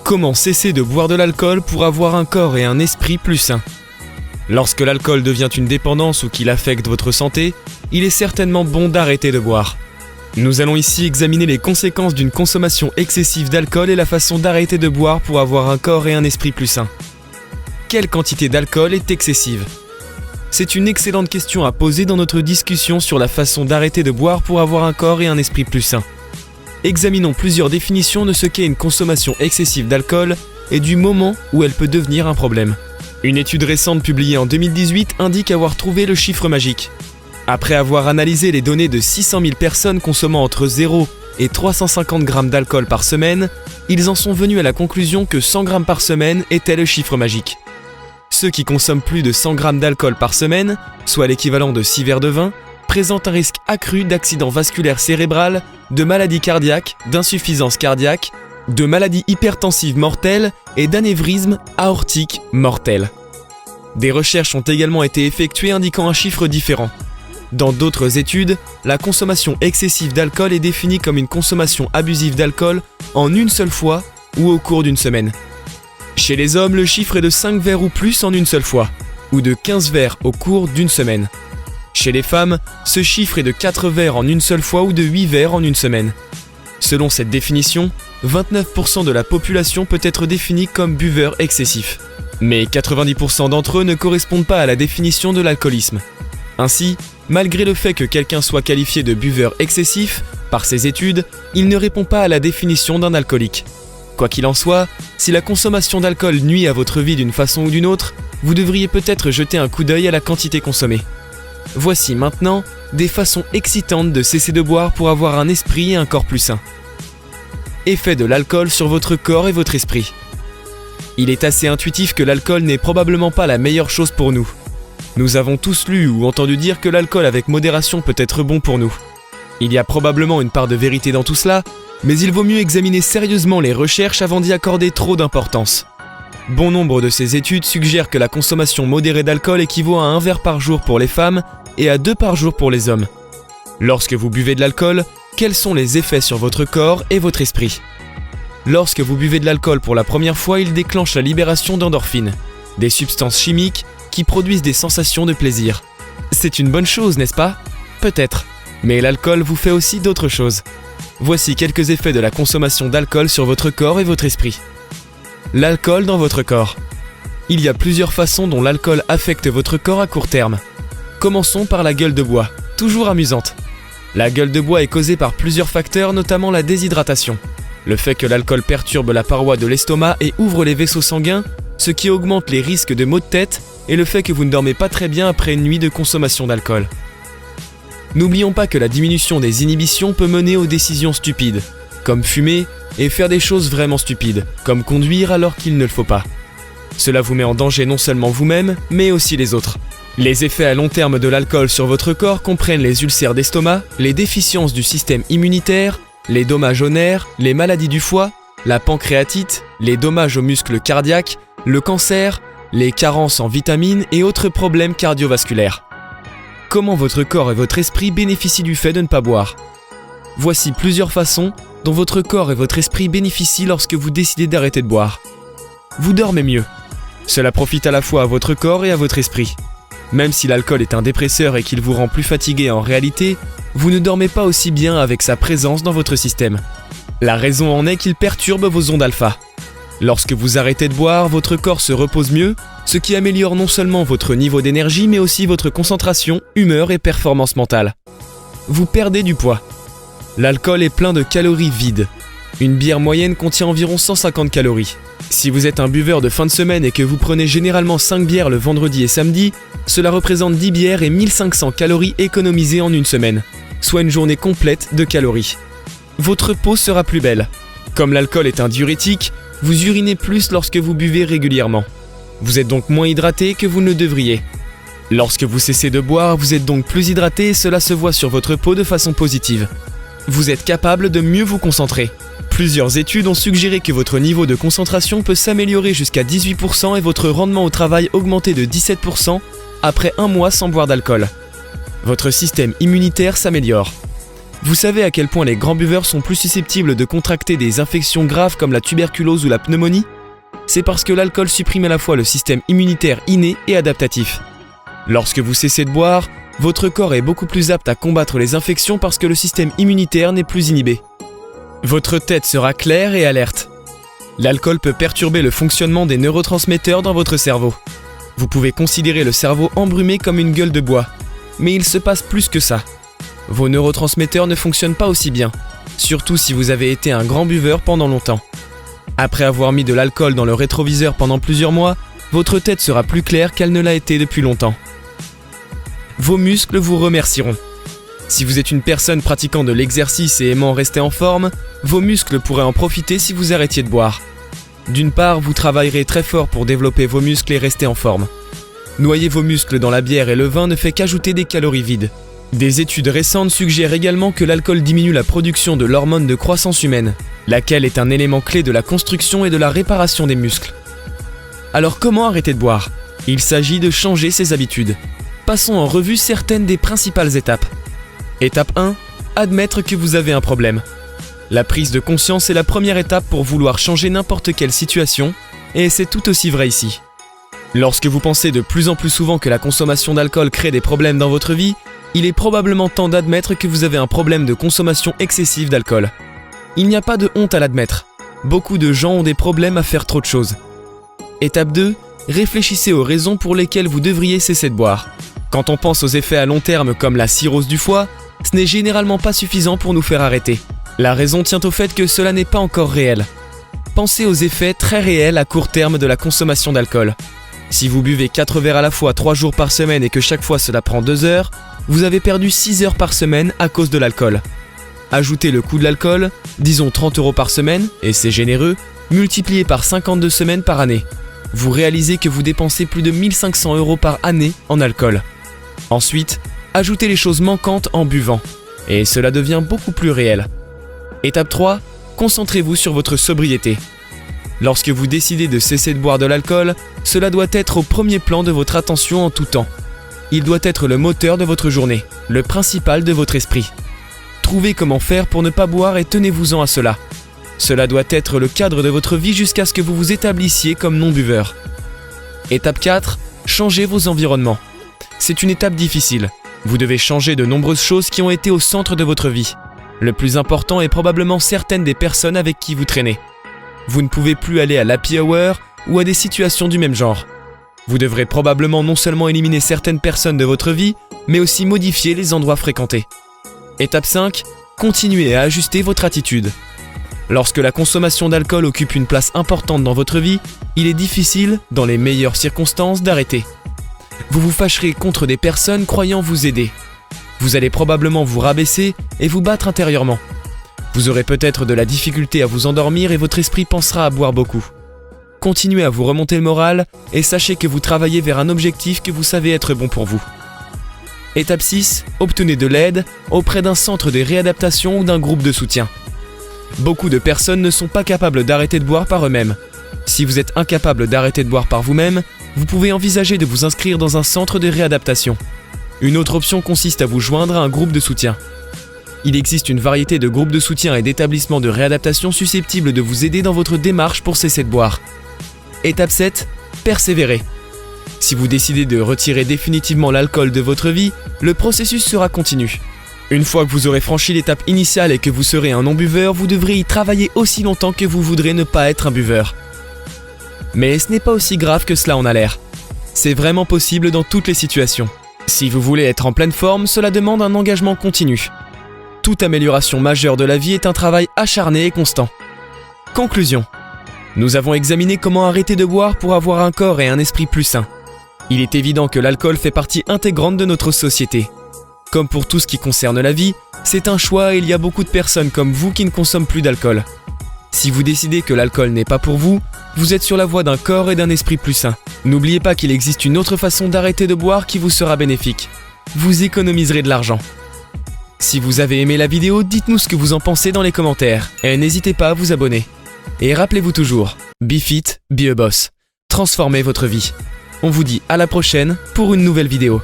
Comment cesser de boire de l'alcool pour avoir un corps et un esprit plus sains? Lorsque l'alcool devient une dépendance ou qu'il affecte votre santé, il est certainement bon d'arrêter de boire. Nous allons ici examiner les conséquences d'une consommation excessive d'alcool et la façon d'arrêter de boire pour avoir un corps et un esprit plus sains. Quelle quantité d'alcool est excessive? C'est une excellente question à poser dans notre discussion sur la façon d'arrêter de boire pour avoir un corps et un esprit plus sains. Examinons plusieurs définitions de ce qu'est une consommation excessive d'alcool et du moment où elle peut devenir un problème. Une étude récente publiée en 2018 indique avoir trouvé le chiffre magique. Après avoir analysé les données de 600 000 personnes consommant entre 0 et 350 grammes d'alcool par semaine, ils en sont venus à la conclusion que 100 grammes par semaine était le chiffre magique. Ceux qui consomment plus de 100 grammes d'alcool par semaine, soit l'équivalent de 6 verres de vin, présentent un risque accru d'accident vasculaire cérébral, de maladies cardiaques, d'insuffisance cardiaque, de maladies hypertensives mortelles et d'anévrisme aortique mortel. Des recherches ont également été effectuées indiquant un chiffre différent. Dans d'autres études, la consommation excessive d'alcool est définie comme une consommation abusive d'alcool en une seule fois ou au cours d'une semaine. Chez les hommes, le chiffre est de 5 verres ou plus en une seule fois, ou de 15 verres au cours d'une semaine. Chez les femmes, ce chiffre est de 4 verres en une seule fois ou de 8 verres en une semaine. Selon cette définition, 29% de la population peut être définie comme buveur excessif. Mais 90% d'entre eux ne correspondent pas à la définition de l'alcoolisme. Ainsi, malgré le fait que quelqu'un soit qualifié de buveur excessif, par ses études, il ne répond pas à la définition d'un alcoolique. Quoi qu'il en soit, si la consommation d'alcool nuit à votre vie d'une façon ou d'une autre, vous devriez peut-être jeter un coup d'œil à la quantité consommée. Voici maintenant des façons excitantes de cesser de boire pour avoir un esprit et un corps plus sain. Effet de l'alcool sur votre corps et votre esprit. Il est assez intuitif que l'alcool n'est probablement pas la meilleure chose pour nous. Nous avons tous lu ou entendu dire que l'alcool avec modération peut être bon pour nous. Il y a probablement une part de vérité dans tout cela, mais il vaut mieux examiner sérieusement les recherches avant d'y accorder trop d'importance. Bon nombre de ces études suggèrent que la consommation modérée d'alcool équivaut à 1 verre par jour pour les femmes et à 2 par jour pour les hommes. Lorsque vous buvez de l'alcool, quels sont les effets sur votre corps et votre esprit? Lorsque vous buvez de l'alcool pour la première fois, il déclenche la libération d'endorphines, des substances chimiques qui produisent des sensations de plaisir. C'est une bonne chose, n'est-ce pas? Peut-être. Mais l'alcool vous fait aussi d'autres choses. Voici quelques effets de la consommation d'alcool sur votre corps et votre esprit. L'alcool dans votre corps. Il y a plusieurs façons dont l'alcool affecte votre corps à court terme. Commençons par la gueule de bois, toujours amusante. La gueule de bois est causée par plusieurs facteurs, notamment la déshydratation. Le fait que l'alcool perturbe la paroi de l'estomac et ouvre les vaisseaux sanguins, ce qui augmente les risques de maux de tête, et le fait que vous ne dormez pas très bien après une nuit de consommation d'alcool. N'oublions pas que la diminution des inhibitions peut mener aux décisions stupides, comme fumer et faire des choses vraiment stupides, comme conduire alors qu'il ne le faut pas. Cela vous met en danger non seulement vous-même, mais aussi les autres. Les effets à long terme de l'alcool sur votre corps comprennent les ulcères d'estomac, les déficiences du système immunitaire, les dommages aux nerfs, les maladies du foie, la pancréatite, les dommages aux muscles cardiaques, le cancer, les carences en vitamines et autres problèmes cardiovasculaires. Comment votre corps et votre esprit bénéficient du fait de ne pas boire? Voici plusieurs façons dont votre corps et votre esprit bénéficient lorsque vous décidez d'arrêter de boire. Vous dormez mieux. Cela profite à la fois à votre corps et à votre esprit. Même si l'alcool est un dépresseur et qu'il vous rend plus fatigué en réalité, vous ne dormez pas aussi bien avec sa présence dans votre système. La raison en est qu'il perturbe vos ondes alpha. Lorsque vous arrêtez de boire, votre corps se repose mieux, ce qui améliore non seulement votre niveau d'énergie, mais aussi votre concentration, humeur et performance mentale. Vous perdez du poids. L'alcool est plein de calories vides. Une bière moyenne contient environ 150 calories. Si vous êtes un buveur de fin de semaine et que vous prenez généralement 5 bières le vendredi et samedi, cela représente 10 bières et 1500 calories économisées en une semaine, soit une journée complète de calories. Votre peau sera plus belle. Comme l'alcool est un diurétique, vous urinez plus lorsque vous buvez régulièrement. Vous êtes donc moins hydraté que vous ne le devriez. Lorsque vous cessez de boire, vous êtes donc plus hydraté et cela se voit sur votre peau de façon positive. Vous êtes capable de mieux vous concentrer. Plusieurs études ont suggéré que votre niveau de concentration peut s'améliorer jusqu'à 18% et votre rendement au travail augmenter de 17% après un mois sans boire d'alcool. Votre système immunitaire s'améliore. Vous savez à quel point les grands buveurs sont plus susceptibles de contracter des infections graves comme la tuberculose ou la pneumonie? C'est parce que l'alcool supprime à la fois le système immunitaire inné et adaptatif. Lorsque vous cessez de boire, votre corps est beaucoup plus apte à combattre les infections parce que le système immunitaire n'est plus inhibé. Votre tête sera claire et alerte. L'alcool peut perturber le fonctionnement des neurotransmetteurs dans votre cerveau. Vous pouvez considérer le cerveau embrumé comme une gueule de bois, mais il se passe plus que ça. Vos neurotransmetteurs ne fonctionnent pas aussi bien, surtout si vous avez été un grand buveur pendant longtemps. Après avoir mis de l'alcool dans le rétroviseur pendant plusieurs mois, votre tête sera plus claire qu'elle ne l'a été depuis longtemps. Vos muscles vous remercieront. Si vous êtes une personne pratiquant de l'exercice et aimant rester en forme, vos muscles pourraient en profiter si vous arrêtiez de boire. D'une part, vous travaillerez très fort pour développer vos muscles et rester en forme. Noyer vos muscles dans la bière et le vin ne fait qu'ajouter des calories vides. Des études récentes suggèrent également que l'alcool diminue la production de l'hormone de croissance humaine, laquelle est un élément clé de la construction et de la réparation des muscles. Alors comment arrêter de boire? Il s'agit de changer ses habitudes. Passons en revue certaines des principales étapes. Étape 1. Admettre que vous avez un problème. La prise de conscience est la première étape pour vouloir changer n'importe quelle situation, et c'est tout aussi vrai ici. Lorsque vous pensez de plus en plus souvent que la consommation d'alcool crée des problèmes dans votre vie, il est probablement temps d'admettre que vous avez un problème de consommation excessive d'alcool. Il n'y a pas de honte à l'admettre. Beaucoup de gens ont des problèmes à faire trop de choses. Étape 2. Réfléchissez aux raisons pour lesquelles vous devriez cesser de boire. Quand on pense aux effets à long terme comme la cirrhose du foie, ce n'est généralement pas suffisant pour nous faire arrêter. La raison tient au fait que cela n'est pas encore réel. Pensez aux effets très réels à court terme de la consommation d'alcool. Si vous buvez 4 verres à la fois 3 jours par semaine et que chaque fois cela prend 2 heures, vous avez perdu 6 heures par semaine à cause de l'alcool. Ajoutez le coût de l'alcool, disons 30 € par semaine, et c'est généreux, multiplié par 52 semaines par année. Vous réalisez que vous dépensez plus de 1500 € par année en alcool. Ensuite, ajoutez les choses manquantes en buvant, et cela devient beaucoup plus réel. Étape 3, concentrez-vous sur votre sobriété. Lorsque vous décidez de cesser de boire de l'alcool, cela doit être au premier plan de votre attention en tout temps. Il doit être le moteur de votre journée, le principal de votre esprit. Trouvez comment faire pour ne pas boire et tenez-vous-en à cela. Cela doit être le cadre de votre vie jusqu'à ce que vous vous établissiez comme non-buveur. Étape 4, changez vos environnements. C'est une étape difficile. Vous devez changer de nombreuses choses qui ont été au centre de votre vie. Le plus important est probablement certaines des personnes avec qui vous traînez. Vous ne pouvez plus aller à l'happy hour ou à des situations du même genre. Vous devrez probablement non seulement éliminer certaines personnes de votre vie, mais aussi modifier les endroits fréquentés. Étape 5, continuez à ajuster votre attitude. Lorsque la consommation d'alcool occupe une place importante dans votre vie, il est difficile, dans les meilleures circonstances, d'arrêter. Vous vous fâcherez contre des personnes croyant vous aider. Vous allez probablement vous rabaisser et vous battre intérieurement. Vous aurez peut-être de la difficulté à vous endormir et votre esprit pensera à boire beaucoup. Continuez à vous remonter le moral et sachez que vous travaillez vers un objectif que vous savez être bon pour vous. Étape 6, obtenez de l'aide auprès d'un centre de réadaptation ou d'un groupe de soutien. Beaucoup de personnes ne sont pas capables d'arrêter de boire par eux-mêmes. Si vous êtes incapable d'arrêter de boire par vous-même, vous pouvez envisager de vous inscrire dans un centre de réadaptation. Une autre option consiste à vous joindre à un groupe de soutien. Il existe une variété de groupes de soutien et d'établissements de réadaptation susceptibles de vous aider dans votre démarche pour cesser de boire. Étape 7, persévérez. Si vous décidez de retirer définitivement l'alcool de votre vie, le processus sera continu. Une fois que vous aurez franchi l'étape initiale et que vous serez un non-buveur, vous devrez y travailler aussi longtemps que vous voudrez ne pas être un buveur. Mais ce n'est pas aussi grave que cela en a l'air. C'est vraiment possible dans toutes les situations. Si vous voulez être en pleine forme, cela demande un engagement continu. Toute amélioration majeure de la vie est un travail acharné et constant. Conclusion. Nous avons examiné comment arrêter de boire pour avoir un corps et un esprit plus sains. Il est évident que l'alcool fait partie intégrante de notre société. Comme pour tout ce qui concerne la vie, c'est un choix et il y a beaucoup de personnes comme vous qui ne consomment plus d'alcool. Si vous décidez que l'alcool n'est pas pour vous, vous êtes sur la voie d'un corps et d'un esprit plus sain. N'oubliez pas qu'il existe une autre façon d'arrêter de boire qui vous sera bénéfique. Vous économiserez de l'argent. Si vous avez aimé la vidéo, dites-nous ce que vous en pensez dans les commentaires et n'hésitez pas à vous abonner. Et rappelez-vous toujours, be fit, be a boss. Transformez votre vie. On vous dit à la prochaine pour une nouvelle vidéo.